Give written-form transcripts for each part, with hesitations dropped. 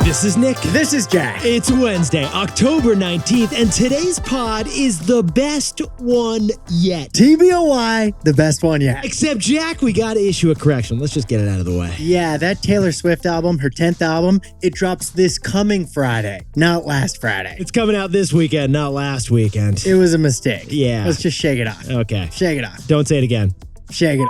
This is Nick. This is Jack. It's Wednesday, October 19th, and today's pod is the best one yet. TBOY, the best one yet. Except, Jack, we gotta issue a correction. Let's just get it out of the way. Yeah, that Taylor Swift album, her 10th album, it drops this coming Friday, not last Friday. It's coming out this weekend, not last weekend. It was a mistake. Yeah. Let's just shake it off. Okay. Shake it off. Don't say it again. Shake it off.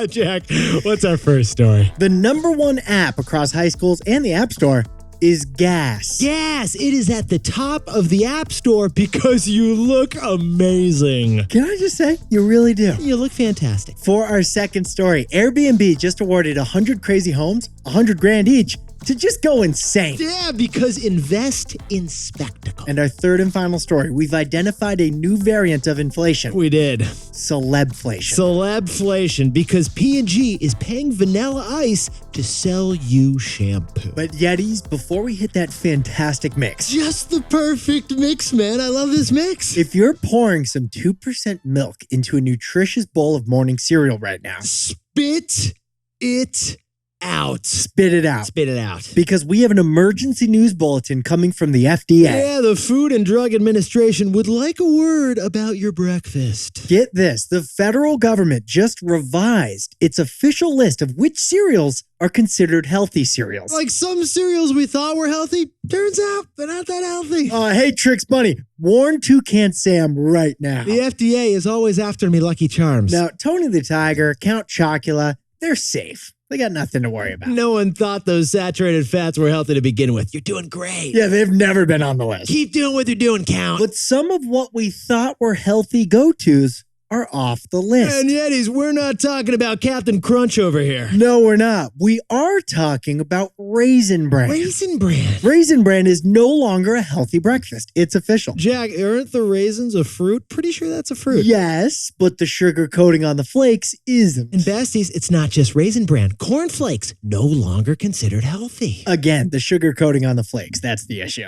Jack, what's our first story? The number one app across high schools and the App Store is Gas. Gas. It is at the top of the App Store because you look amazing. Can I just say, you really do. You look fantastic. For our second story, Airbnb just awarded 100 crazy homes, $100,000 each, to just go insane. Yeah, because invest in spectacle. And our third and final story, we've identified a new variant of inflation. We did. Celebflation. Celebflation, because P&G is paying Vanilla Ice to sell you shampoo. But Yetis, before we hit that fantastic mix, Just the perfect mix, man. I love this mix. if you're pouring some 2% milk into a nutritious bowl of morning cereal right now, Spit it out. spit it out. Spit it out. Because we have an emergency news bulletin coming from the FDA. Yeah, the Food and Drug Administration would like a word about your breakfast. Get this, the federal government just revised its official list of which cereals are considered healthy cereals. Like some cereals we thought were healthy, turns out they're not that healthy. Hey, Tricks Bunny, warn Toucan Sam right now. The FDA is always after me Lucky Charms. Now, Tony the Tiger, Count Chocula, they're safe. They got nothing to worry about. No one thought those saturated fats were healthy to begin with. You're doing great. Yeah, they've never been on the list. Keep doing what you're doing, Count. But some of what we thought were healthy go-tos are off the list. And Yetis, we're not talking about Captain Crunch over here. No, we're not. We are talking about Raisin Bran. Raisin Bran. Raisin Bran is no longer a healthy breakfast. It's official. Jack, aren't the raisins a fruit? Pretty sure that's a fruit. Yes, but the sugar coating on the flakes isn't. And besties, it's not just Raisin Bran. Corn Flakes, no longer considered healthy. Again, the sugar coating on the flakes. That's the issue.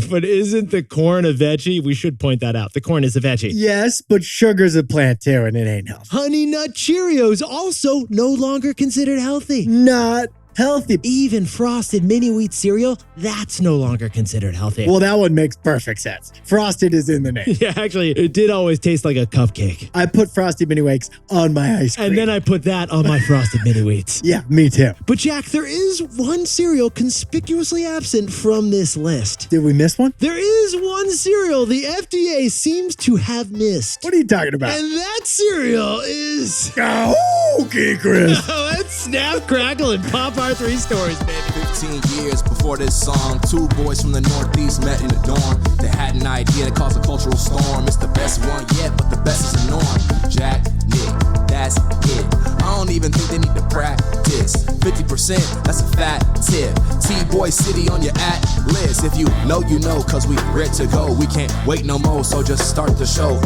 But isn't the corn a veggie? We should point that out. The corn is a veggie. Yes, but sugar's a plant too, and it ain't healthy. Honey Nut Cheerios, also no longer considered healthy. Not healthy. Even Frosted Mini Wheat cereal, that's no longer considered healthy. Well, that one makes perfect sense. Frosted is in the name. Yeah, actually, it did always taste like a cupcake. I put Frosted Mini Wakes on my ice cream. And then I put that on my Frosted Mini Wheats. Yeah, me too. But Jack, there is one cereal conspicuously absent from this list. Did we miss one? There is one cereal the FDA seems to have missed. What are you talking about? And that cereal is... Okay, Chris. Oh, that's Snap, Crackle, and Pop our 3 stories, baby. 15 years before this song, 2 boys from the Northeast met in the dorm. They had an idea that caused a cultural storm. It's the best one yet, but the best is the norm. Jack, Nick, that's it. I don't even think they need to practice. 50%, that's a fat tip. T-Boy City on your at-list. If you know, you know, cause we ready to go. We can't wait no more, so just start the show.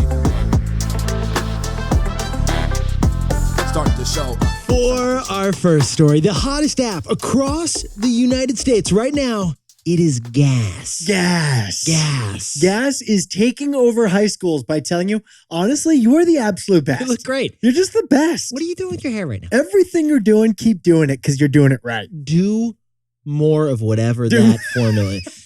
Start the show. For our first story, the hottest app across the United States right now, it is Gas. Gas. Gas. Gas is taking over high schools by telling you, honestly, you are the absolute best. You look great. You're just the best. What are you doing with your hair right now? Everything you're doing, keep doing it because you're doing it right. Do more of whatever that formula is.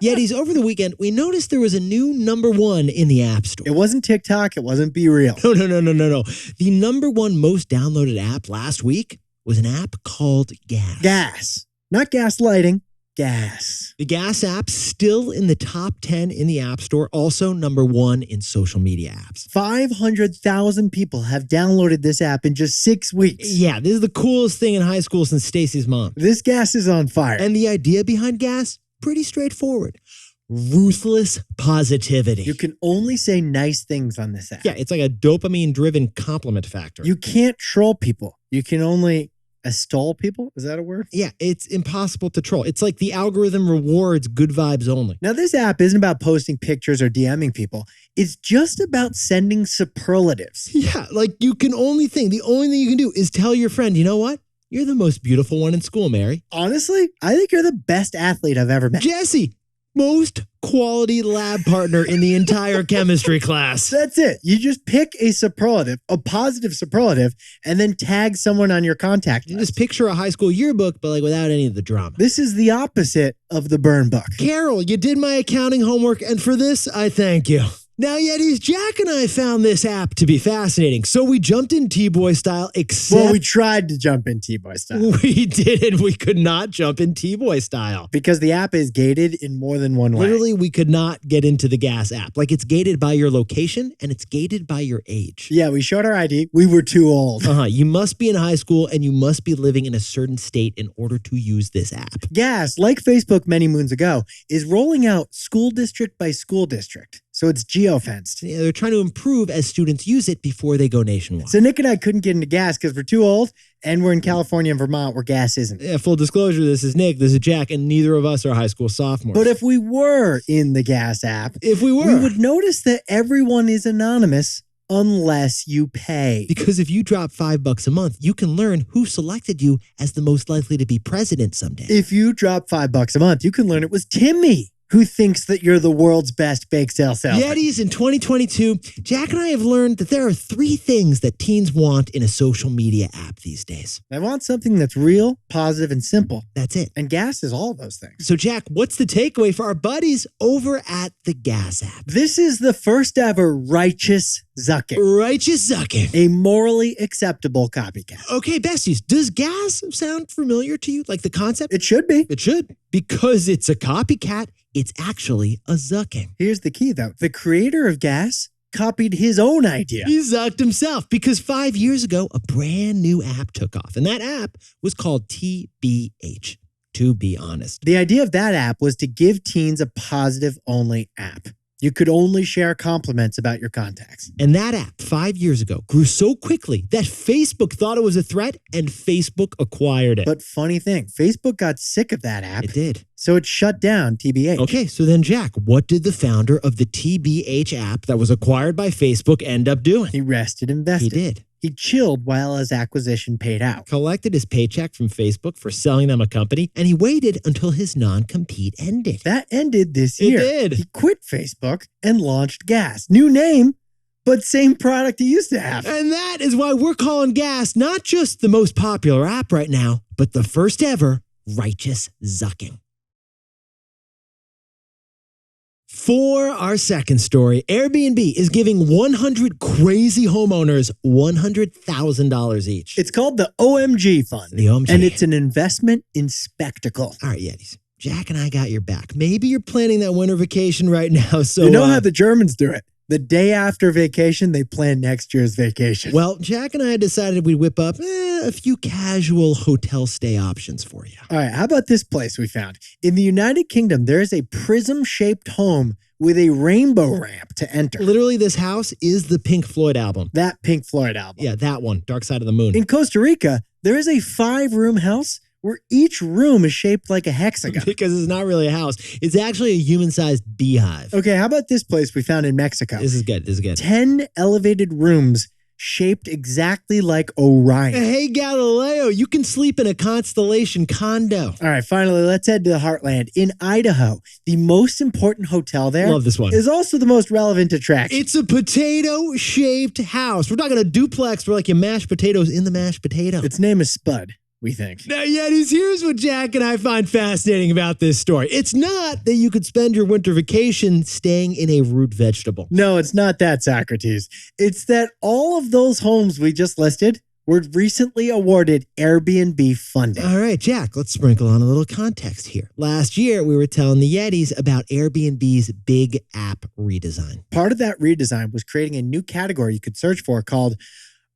Yetis, over the weekend, we noticed there was a new number 1 in the App Store. It wasn't TikTok. It wasn't Be Real. No. The number 1 most downloaded app last week was an app called Gas. Gas. Not gaslighting. Gas. The Gas app still in the top 10 in the App Store, also number 1 in social media apps. 500,000 people have downloaded this app in just 6 weeks. Yeah, this is the coolest thing in high school since Stacy's mom. This Gas is on fire. And the idea behind Gas, pretty straightforward. Ruthless positivity. You can only say nice things on this app. Yeah, it's like a dopamine-driven compliment factor. You can't troll people. You can only stall people. Is that a word? Yeah, it's impossible to troll. It's like the algorithm rewards good vibes only. Now, this app isn't about posting pictures or DMing people. It's just about sending superlatives. Yeah, like the only thing you can do is tell your friend, you know what? You're the most beautiful one in school, Mary. Honestly, I think you're the best athlete I've ever met. Jesse, most quality lab partner in the entire chemistry class. That's it. You just pick a superlative, a positive superlative, and then tag someone on your contact You list. just picture a high school yearbook, but like without any of the drama. This is the opposite of the burn book. Carol, you did my accounting homework, and for this, I thank you. Now, Yetis, Jack and I found this app to be fascinating, so we jumped in T-Boy style, except Well, we tried to jump in T-Boy style. we didn't. We could not jump in T-Boy style. Because the app is gated in more than one way. Literally, we could not get into the gas app. Like, it's gated by your location, and it's gated by your age. Yeah, we showed our ID. We were too old. You must be in high school, and you must be living in a certain state in order to use this app. Gas, like Facebook many moons ago, is rolling out school district by school district. So it's geofenced. Yeah, they're trying to improve as students use it before they go nationwide. So Nick and I couldn't get into gas because we're too old, and we're in California and Vermont where gas isn't. Yeah, full disclosure, this is Nick, this is Jack, and neither of us are high school sophomores. But if we were in the gas app, we would notice that everyone is anonymous unless you pay. Because if you drop $5 a month, you can learn who selected you as the most likely to be president someday. If you drop $5 a month, you can learn it was Timmy who thinks that you're the world's best bake sale salesman. Yetis, in 2022, Jack and I have learned that there are 3 things that teens want in a social media app these days. I want something that's real, positive, and simple. That's it. And gas is all those things. So, Jack, what's the takeaway for our buddies over at the Gas app? This is the first ever righteous zucking. Righteous zucking. A morally acceptable copycat. Okay, besties, does gas sound familiar to you? Like the concept? It should be. It should. Because it's a copycat, it's actually a zucking. Here's the key, though. The creator of gas copied his own idea. He zucked himself because 5 years ago, a brand new app took off. And that app was called TBH, to be honest. The idea of that app was to give teens a positive-only app. You could only share compliments about your contacts. And that app 5 years ago grew so quickly that Facebook thought it was a threat and Facebook acquired it. But funny thing, Facebook got sick of that app. It did. So it shut down TBH. Okay, so then Jack, what did the founder of the TBH app that was acquired by Facebook end up doing? He rested and invested. He did. He chilled while his acquisition paid out. Collected his paycheck from Facebook for selling them a company, and he waited until his non-compete ended. That ended this It year. did. He quit Facebook and launched Gas. New name, but same product he used to have. And that is why we're calling Gas not just the most popular app right now, but the first ever righteous zucking. For our second story, Airbnb is giving 100 crazy homeowners $100,000 each. It's called the OMG Fund. The OMG. And it's an investment in spectacle. All right, Yetis. Jack and I got your back. Maybe you're planning that winter vacation right now, so... You know how the Germans do it. The day after vacation, they plan next year's vacation. Well, Jack and I decided we'd whip up a few casual hotel stay options for you. All right, how about this place we found? In the United Kingdom, there is a prism-shaped home with a rainbow ramp to enter. Literally, this house is the Pink Floyd album. That Pink Floyd album. Yeah, that one, Dark Side of the Moon. In Costa Rica, there is a 5-room house where each room is shaped like a hexagon. Because it's not really a house. It's actually a human-sized beehive. Okay, how about this place we found in Mexico? This is good. This is good. 10 elevated rooms shaped exactly like Orion. Hey, Galileo, you can sleep in a constellation condo. All right, finally, let's head to the heartland. In Idaho, the most important hotel there Love this one. is also the most relevant attraction. It's a potato-shaped house. We're talking a duplex where like you mash potatoes in the mashed potato. Its name is Spud, we think. Now, Yetis, here's what Jack and I find fascinating about this story. It's not that you could spend your winter vacation staying in a root vegetable. No, it's not that, Socrates. It's that all of those homes we just listed were recently awarded Airbnb funding. All right, Jack, let's sprinkle on a little context here. Last year, we were telling the Yetis about Airbnb's big app redesign. Part of that redesign was creating a new category you could search for called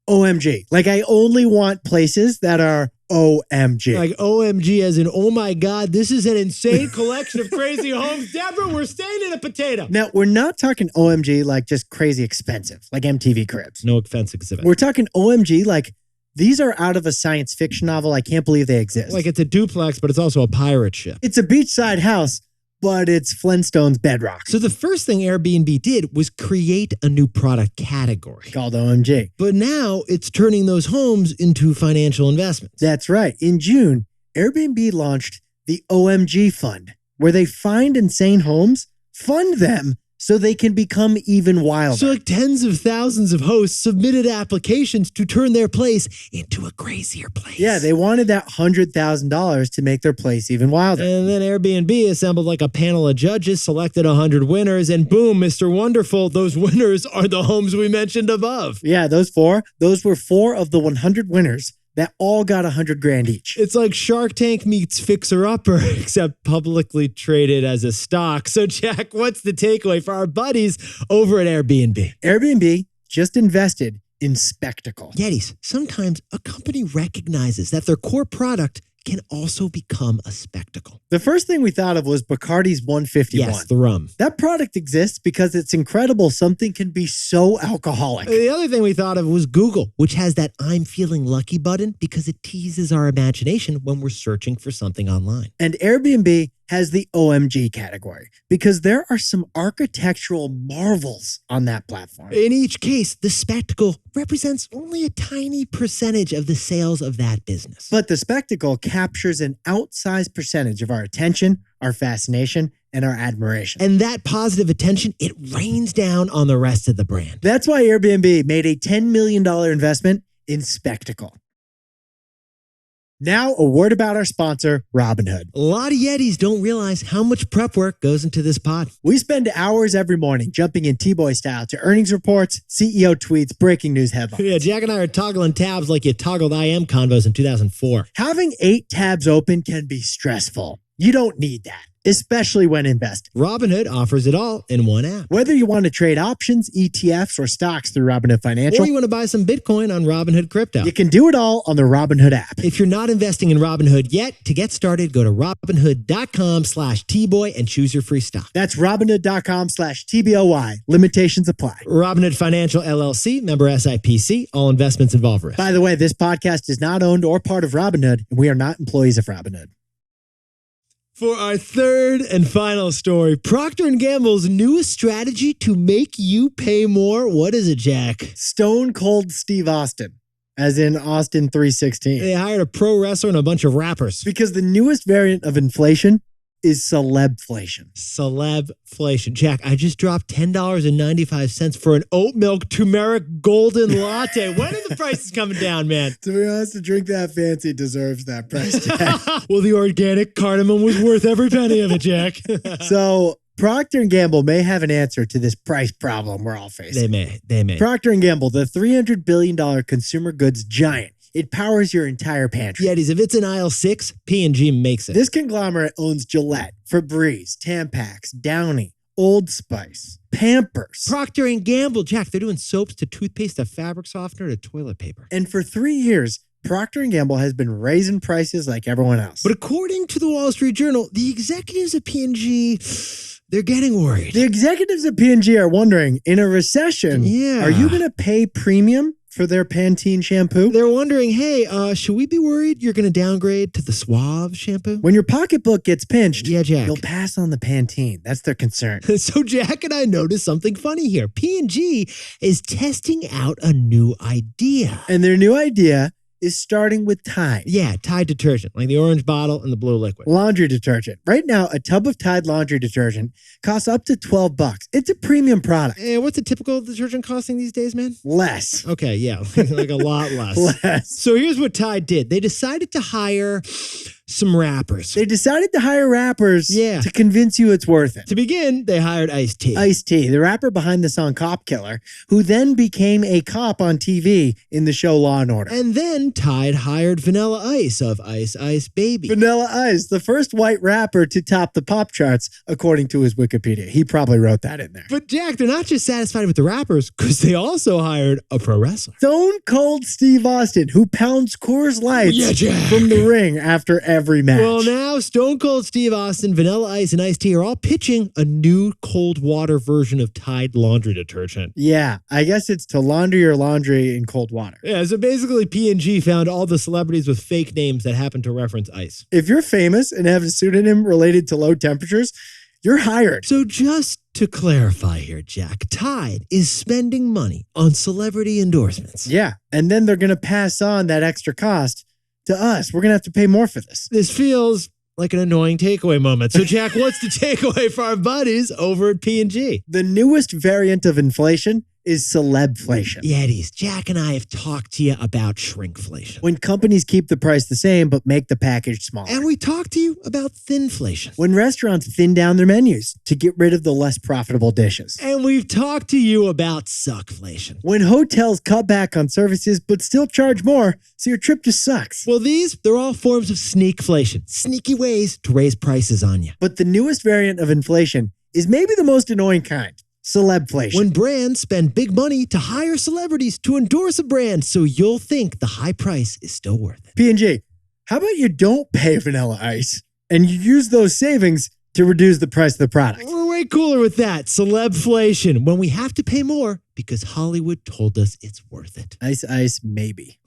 OMG. Like, I only want places that are OMG. Like OMG as in, oh my God, this is an insane collection of crazy homes. Deborah, we're staying in a potato. Now, we're not talking OMG like just crazy expensive, like MTV Cribs. No offense exhibit. We're talking OMG like these are out of a science fiction novel. I can't believe they exist. Like it's a duplex, but it's also a pirate ship. It's a beachside house, but it's Flintstones bedrock. So the first thing Airbnb did was create a new product category. Called OMG. But now it's turning those homes into financial investments. That's right. In June, Airbnb launched the OMG Fund, where they find insane homes, fund them, so they can become even wilder. So like tens of thousands of hosts submitted applications to turn their place into a crazier place. Yeah, they wanted that $100,000 to make their place even wilder. And then Airbnb assembled like a panel of judges, selected 100 winners, and boom, Mr. Wonderful, those winners are the homes we mentioned above. Yeah, those were 4 of the 100 winners that all got $100,000 each. It's like Shark Tank meets Fixer Upper, except publicly traded as a stock. So, Jack, what's the takeaway for our buddies over at Airbnb? Airbnb just invested in spectacle. Yetis, sometimes a company recognizes that their core product can also become a spectacle. The first thing we thought of was Bacardi's 151. Yes, the rum. That product exists because it's incredible something can be so alcoholic. The other thing we thought of was Google, which has that I'm feeling lucky button because it teases our imagination when we're searching for something online. And Airbnb has the OMG category because there are some architectural marvels on that platform. In each case, the spectacle represents only a tiny percentage of the sales of that business. But the spectacle captures an outsized percentage of our attention, our fascination, and our admiration. And that positive attention, it rains down on the rest of the brand. That's why Airbnb made a $10 million investment in spectacle. Now, a word about our sponsor, Robinhood. A lot of Yetis don't realize how much prep work goes into this pod. We spend hours every morning jumping in T-Boy style to earnings reports, CEO tweets, breaking news headlines. Yeah, Jack and I are toggling tabs like you toggled IM convos in 2004. Having 8 tabs open can be stressful. You don't need that, especially when investing. Robinhood offers it all in one app. Whether you want to trade options, ETFs, or stocks through Robinhood Financial, Or you want to buy some Bitcoin on Robinhood Crypto. you can do it all on the Robinhood app. If you're not investing in Robinhood yet, to get started, go to Robinhood.com/Tboy and choose your free stock. That's Robinhood.com/TBOY. Limitations apply. Robinhood Financial LLC, member SIPC. All investments involve risk. By the way, this podcast is not owned or part of Robinhood, and we are not employees of Robinhood. For our third and final story, Procter & Gamble's newest strategy to make you pay more. What is it, Jack? Stone Cold Steve Austin, as in Austin 316. They hired a pro wrestler and a bunch of rappers. Because the newest variant of inflation is Celebflation. Celeb-flation. Jack, I just dropped $10.95 for an oat milk turmeric golden latte. When are the prices coming down, man? To be honest, to drink that fancy deserves that price tag. Well, the organic cardamom was worth every penny of it, Jack. So Procter & Gamble may have an answer to this price problem we're all facing. They may. Procter & Gamble, the $300 billion consumer goods giant. It powers your entire pantry. Yetis, if it's in aisle 6, P&G makes it. This conglomerate owns Gillette, Febreze, Tampax, Downy, Old Spice, Pampers. Procter & Gamble, Jack, they're doing soaps to toothpaste to fabric softener to toilet paper. And for 3 years, Procter & Gamble has been raising prices like everyone else. But according to the Wall Street Journal, the executives at P&G, they're getting worried. The executives at P&G are wondering, in a recession, are you going to pay premium for their Pantene shampoo? They're wondering, hey, should we be worried you're going to downgrade to the Suave shampoo? When your pocketbook gets pinched, Yeah, Jack. you'll pass on the Pantene. That's their concern. So Jack and I noticed something funny here. P&G is testing out a new idea. And their new idea is starting with Tide. Yeah, Tide detergent, like the orange bottle and the blue liquid. Laundry detergent. Right now, a tub of Tide laundry detergent costs up to $12. It's a premium product. What's a typical detergent costing these days, man? Less. Okay, yeah, like a lot less. Less. So here's what Tide did. They decided to hire some rappers. They decided to hire rappers Yeah. to convince you it's worth it. To begin, they hired Ice-T. Ice-T, the rapper behind the song Cop Killer, who then became a cop on TV in the show Law & Order. And then Tide hired Vanilla Ice of Ice Ice Baby. Vanilla Ice, the first white rapper to top the pop charts, according to his Wikipedia. He probably wrote that in there. But Jack, they're not just satisfied with the rappers, because they also hired a pro wrestler. Stone Cold Steve Austin, who pounds Coors Lights Yeah, Jack. from the ring after every match. Well, now Stone Cold Steve Austin, Vanilla Ice, and Ice-T are all pitching a new cold water version of Tide laundry detergent. Yeah, I guess it's to launder your laundry in cold water. Yeah, so basically P&G found all the celebrities with fake names that happen to reference ice. If you're famous and have a pseudonym related to low temperatures, you're hired. So just to clarify here, Jack, Tide is spending money on celebrity endorsements. Yeah, and then they're going to pass on that extra cost to us. We're going to have to pay more for this. This feels like an annoying takeaway moment. So, Jack, what's the takeaway for our buddies over at P&G? The newest variant of inflation is Celebflation. Yetis, Jack and I have talked to you about shrinkflation. When companies keep the price the same but make the package smaller. And we talked to you about thinflation. When restaurants thin down their menus to get rid of the less profitable dishes. And we've talked to you about suckflation. When hotels cut back on services but still charge more, so your trip just sucks. Well, they're all forms of sneakflation, sneaky ways to raise prices on you. But the newest variant of inflation is maybe the most annoying kind. Celebflation. When brands spend big money to hire celebrities to endorse a brand so you'll think the high price is still worth it. P&G, how about you don't pay Vanilla Ice and you use those savings to reduce the price of the product? We're way cooler with that. Celebflation, when we have to pay more because Hollywood told us it's worth it. Ice, maybe.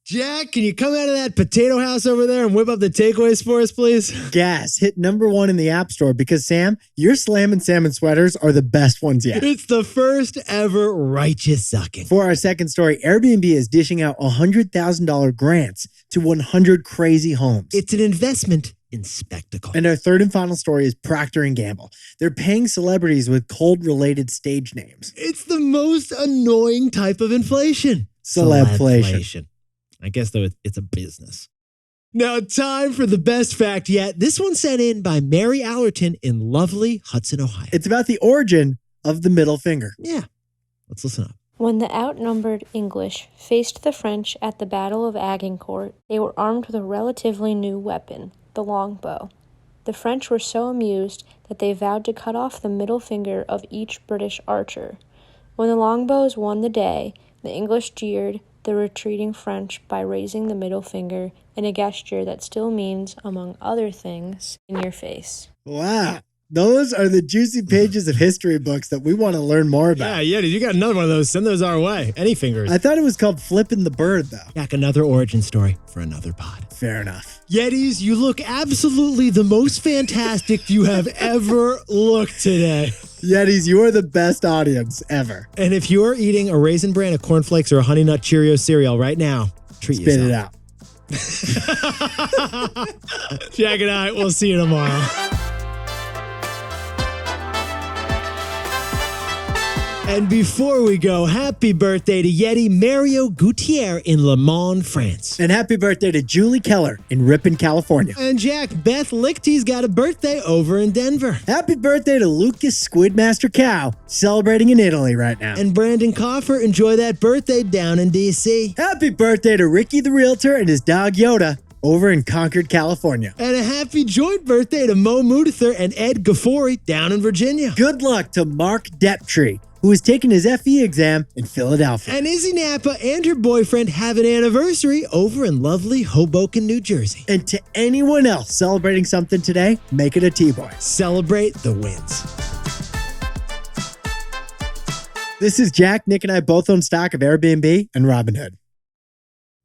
Jack, can you come out of that potato house over there and whip up the takeaways for us, please? Gas hit #1 in the App Store because, Sam, your Slam and Salmon sweaters are the best ones yet. It's the first ever righteous sucking. For our second story, Airbnb is dishing out $100,000 grants to 100 crazy homes. It's an investment in spectacle. And our third and final story is Procter & Gamble. They're paying celebrities with cold-related stage names. It's the most annoying type of inflation. Celebflation. I guess, though, it's a business. Now, time for the best fact yet. This one sent in by Mary Allerton in lovely Hudson, Ohio. It's about the origin of the middle finger. Yeah. Let's listen up. When the outnumbered English faced the French at the Battle of Agincourt, they were armed with a relatively new weapon, the longbow. The French were so amused that they vowed to cut off the middle finger of each British archer. When the longbows won the day, the English jeered the retreating French by raising the middle finger in a gesture that still means, among other things, in your face. Wow. Those are the juicy pages of history books that we want to learn more about. Yeah, you got another one of those. Send those our way. Any fingers. I thought it was called Flipping the Bird, though. Jack, another origin story for another pod. Fair enough. Yetis, you look absolutely the most fantastic you have ever looked today. Yetis, you are the best audience ever. And if you are eating a Raisin Bran, a cornflakes, or a Honey Nut Cheerio cereal right now, treat Spit yourself. it out. Jack and I, we'll see you tomorrow. And before we go, happy birthday to Yeti Mario Gutierrez in Le Mans, France. And happy birthday to Julie Keller in Ripon, California. And Jack, Beth Lichty's got a birthday over in Denver. Happy birthday to Lucas Squidmaster Cow, celebrating in Italy right now. And Brandon Coffer, enjoy that birthday down in D.C. Happy birthday to Ricky the Realtor and his dog Yoda over in Concord, California. And a happy joint birthday to Mo Mudither and Ed Gaffori down in Virginia. Good luck to Mark Deptree, who is taking his FE exam in Philadelphia. And Izzy Napa and her boyfriend have an anniversary over in lovely Hoboken, New Jersey. And to anyone else celebrating something today, make it a T-Boy. Celebrate the wins. This is Jack. Nick and I both own stock of Airbnb and Robinhood.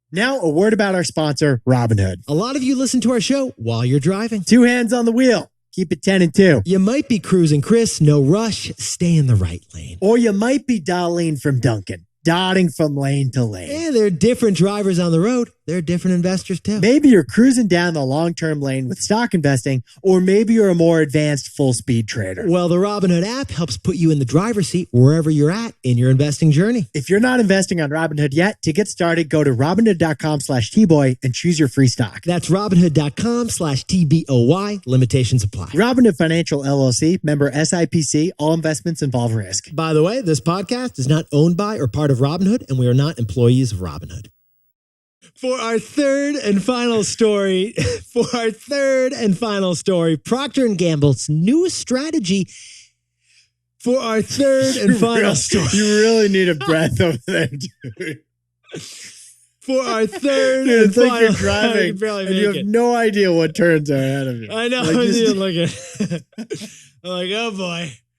Now, a word about our sponsor, Robinhood. A lot of you listen to our show while you're driving. 2 hands on the wheel. Keep it 10 and 2. You might be cruising, Chris. No rush. Stay in the right lane. Or you might be Darlene from Duncan, dotting from lane to lane. Yeah, there are different drivers on the road. There are different investors too. Maybe you're cruising down the long-term lane with stock investing, or maybe you're a more advanced full-speed trader. Well, the Robinhood app helps put you in the driver's seat wherever you're at in your investing journey. If you're not investing on Robinhood yet, to get started, go to Robinhood.com/Tboy and choose your free stock. That's Robinhood.com/TBOY. Limitations apply. Robinhood Financial LLC, member SIPC, all investments involve risk. By the way, this podcast is not owned by or part of Robinhood, and we are not employees of Robinhood. For our third and final story, Procter & Gamble's newest strategy. For our third and final story. You really need a breath over there, dude. For our third Dude, and it's like final, you're driving and you have no idea what turns are ahead of you. I know. Like, I was even looking. I'm like, oh boy.